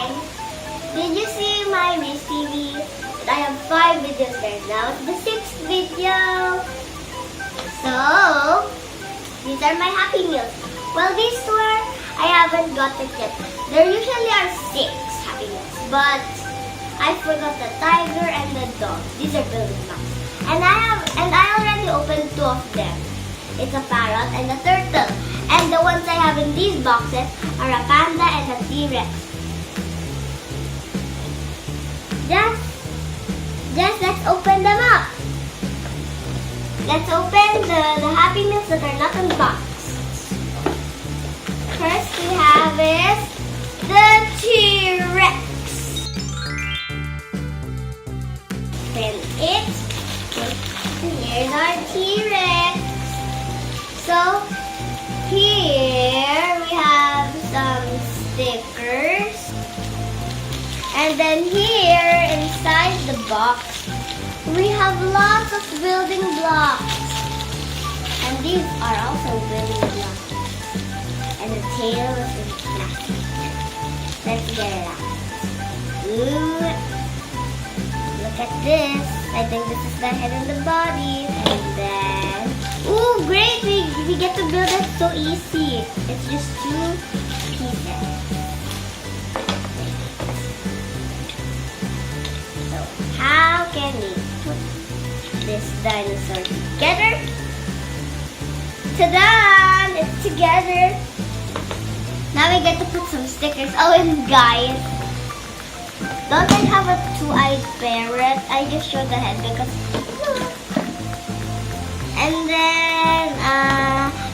guys. Did you see my Reese TV? I have 5 videos there now. It's the 6th video. So, these are my Happy Meals. Well, these two I haven't got it yet. There usually are 6 Happy Meals, but I forgot the tiger and the dog. These are building blocks. And I already opened 2 of them. It's a parrot and a turtle. And the ones I have in these boxes are a panda and a T-Rex. Just let's open them up. Let's open the Happy Meals that are not unboxed. First we have is the T-Rex. Open it. Here's our T-Rex. So, here we have some stickers. And then here, inside the box, we have lots of building blocks. And these are also building blocks. And the tail is in plastic. Let's get it out. Ooh. Look at this. I think this is the head and the body. And then, ooh, great! We get to build it so easy. It's just 2 pieces. So, how can we put this dinosaur together? Ta-da! It's together. Now we get to put some stickers. Oh, and guys, don't I have a 2-eyed parrot? I just showed the head because and then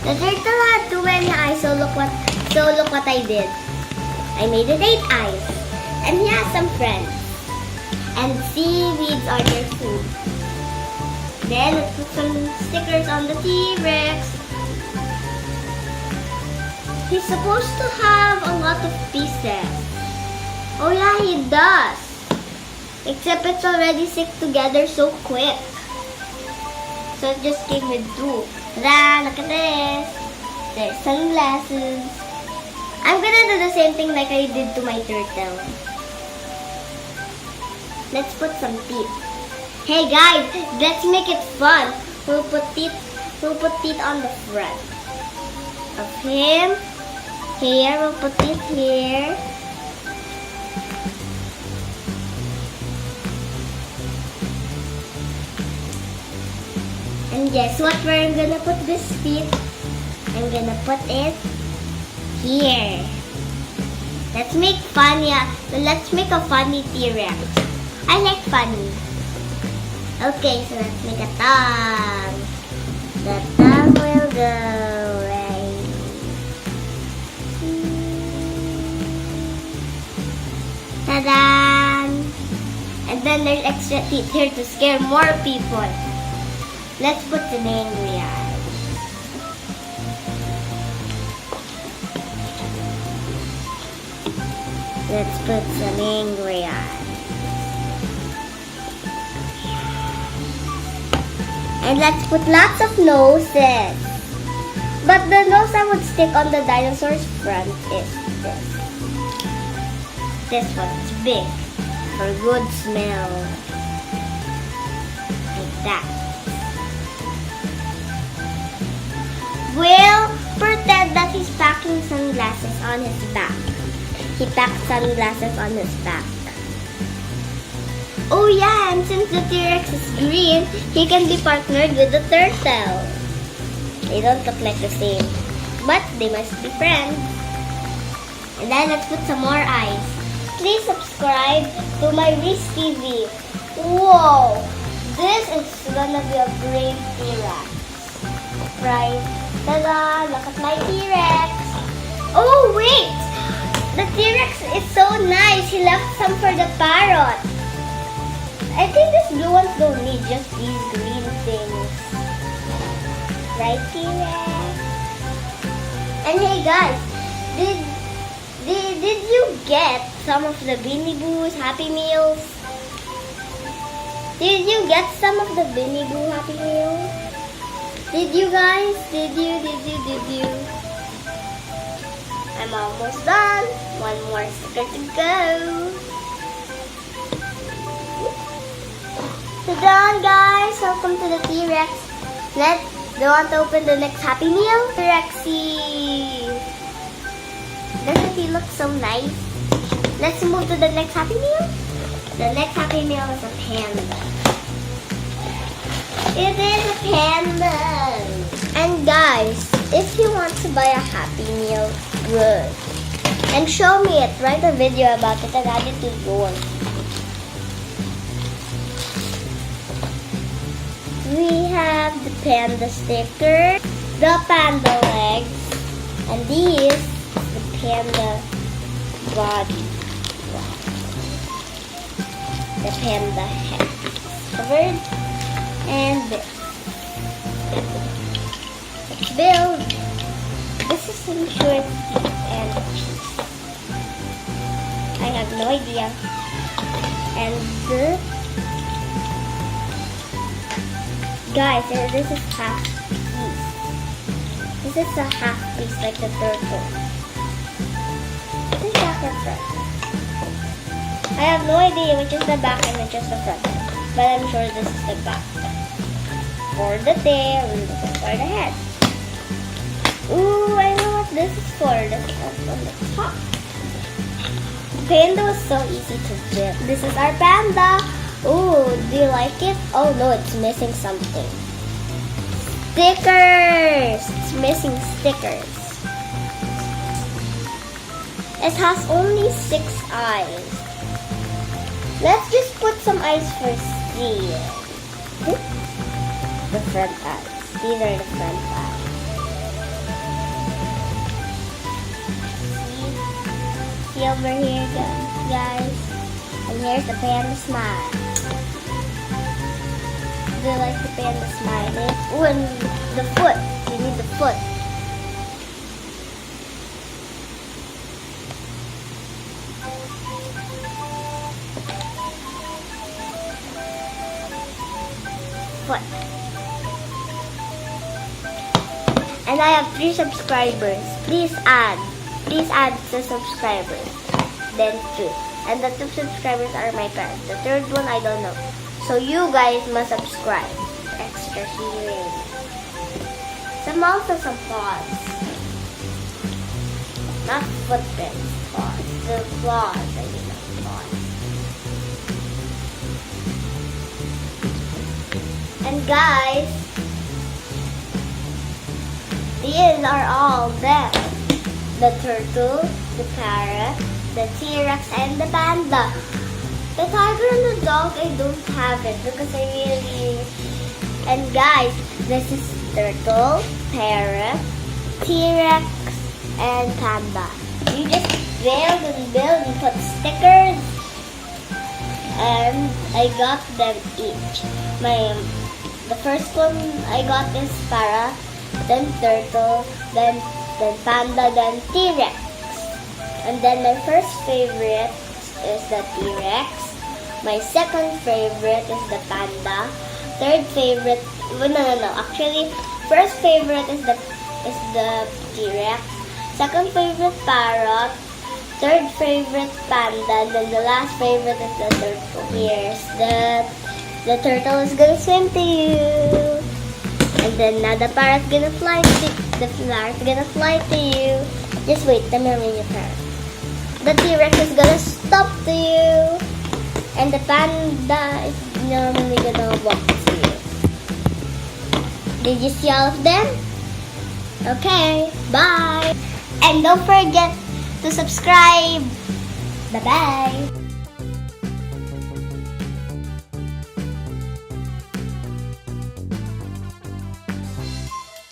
the turtle had 2 many eyes, so look what I did. I made it 8 eyes. And he has some friends. And seaweeds are their food. Then let's put some stickers on the T-Rex. He's supposed to have a lot of pieces. Oh yeah, he does. Except it's already stick together so quick. So it just came with 2. Ta-da! Look at this. There's sunglasses. I'm gonna do the same thing like I did to my turtle. Let's put some teeth. Hey guys, let's make it fun. We'll put teeth on the front of him. Here, we'll put teeth here. And guess what? Where I'm gonna put this teeth? I'm gonna put it here. Let's make fun, yeah. So let's make a funny T-Rex. I like funny. Okay, so let's make a tongue. The tongue will go right. Ta-da! And then there's extra teeth here to scare more people. Let's put an angry eye. Let's put some angry eye. And let's put lots of noses. But the nose that would stick on the dinosaur's front is this. This one's big for good smell. Like that. We'll pretend that he's packing sunglasses on his back. He packed sunglasses on his back. Oh yeah, and since the T-Rex is green, he can be partnered with the turtle. They don't look like the same, but they must be friends. And then let's put some more eyes. Please subscribe to my Reese TV. Whoa! This is gonna be a great T-Rex. Right? Ta-da! Look at my T-Rex. Oh wait! The T-Rex is so nice. He left some for the parrot. I think these blue ones don't need just these green things. Right, T-Rex? And hey guys, did you get some of the Beanie Boo's Happy Meals? Did you get some of the Beanie Boo Happy Meals? Did you guys? Did you? I'm almost done. One more sticker to go. So done, guys. Welcome to the T-Rex. Do you want to open the next Happy Meal? T-Rexy. Doesn't he look so nice? Let's move to the next Happy Meal. The next Happy Meal is a panda. It is a panda. And guys, if you want to buy a Happy Meal, good. And show me it. Write a video about it and add it to yours. We have the panda sticker, the panda legs, and these, the panda body, the panda head covered, and this. Let's build. This is some short and cheese. I have no idea. And the guys, this is half piece. This is a half piece like the turtle. This is back and front. I have no idea which is the back and which is the front. But I'm sure this is the back. For the tail and this is for the head. Ooh, I know what this is for. This is on the top. The panda was so easy to build. This is our panda. Ooh, do you like it? Oh no, it's missing something. Stickers! It's missing stickers. It has only 6 eyes. Let's just put some eyes for Steve. The front eyes. These are the front eyes. See over here, guys? And here's the panda smile. Do you like the panda smiling? Ooh, and the foot. You need the foot. Foot. And I have 3 subscribers. Please add the subscribers. Then 2. And the 2 subscribers are my parents. The 3rd one, I don't know. So you guys must subscribe. Extra hearing. Also some paws. Not footprints, paws. The claws, I mean, not paws. And guys, these are all them. The turtle, the parrot, the T-Rex, and the panda. The tiger and the dog, I don't have it because I really... And guys, this is turtle, parrot, T-Rex, and panda. You just build and put stickers. And I got them each. The first one I got is parrot, then turtle, then panda, then T-Rex. And then my first favorite is the T-Rex. My second favorite is the panda. Third favorite, no. Actually, first favorite is the T-Rex. Second favorite parrot. Third favorite panda. And then the last favorite is the turtle. Here's the turtle is gonna swim to you. And then now the parrot's gonna fly to you. Just wait, let me ring your parrot. The T-Rex is gonna stop to you. And the panda is normally gonna walk to you. Did you see all of them? Okay, bye. And don't forget to subscribe. Bye-bye.